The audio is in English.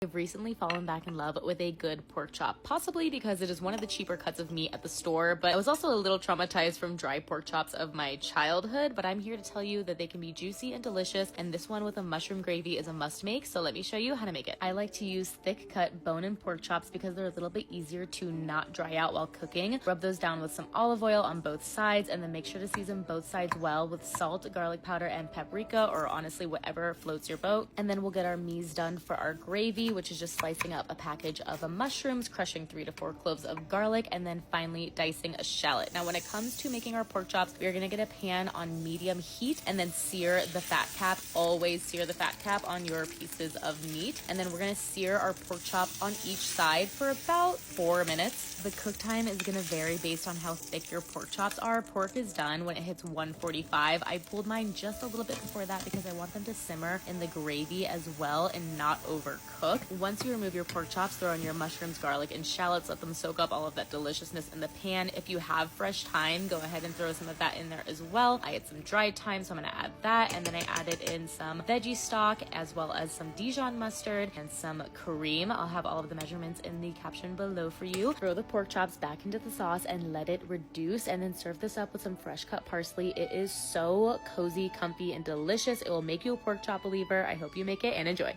I've recently fallen back in love with a good pork chop, possibly because it is one of the cheaper cuts of meat at the store, but I was also a little traumatized from dry pork chops of my childhood, but I'm here to tell you that they can be juicy and delicious, and this one with a mushroom gravy is a must make, so let me show you how to make it. I like to use thick cut bone-in pork chops because they're a little bit easier to not dry out while cooking. Rub those down with some olive oil on both sides, and then make sure to season both sides well with salt, garlic powder, and paprika, or honestly whatever floats your boat. And then we'll get our mise done for our gravy, which is just slicing up a package of mushrooms, crushing 3 to 4 cloves of garlic, and then finally dicing a shallot. Now, when it comes to making our pork chops, we are gonna get a pan on medium heat and then sear the fat cap. Always sear the fat cap on your pieces of meat. And then we're gonna sear our pork chop on each side for about 4 minutes. The cook time is gonna vary based on how thick your pork chops are. Pork is done when it hits 145. I pulled mine just a little bit before that because I want them to simmer in the gravy as well and not overcook. Once you remove your pork chops, throw in your mushrooms, garlic, and shallots. Let them soak up all of that deliciousness in the pan. If you have fresh thyme, go ahead and throw some of that in there as well. I had some dried thyme, so I'm gonna add that. And then I added in some veggie stock as well as some Dijon mustard and some cream. I'll have all of the measurements in the caption below for you. Throw the pork chops back into the sauce and let it reduce, and then serve this up with some fresh cut parsley. It is so cozy, comfy, and delicious. It will make you a pork chop believer. I hope you make it and enjoy.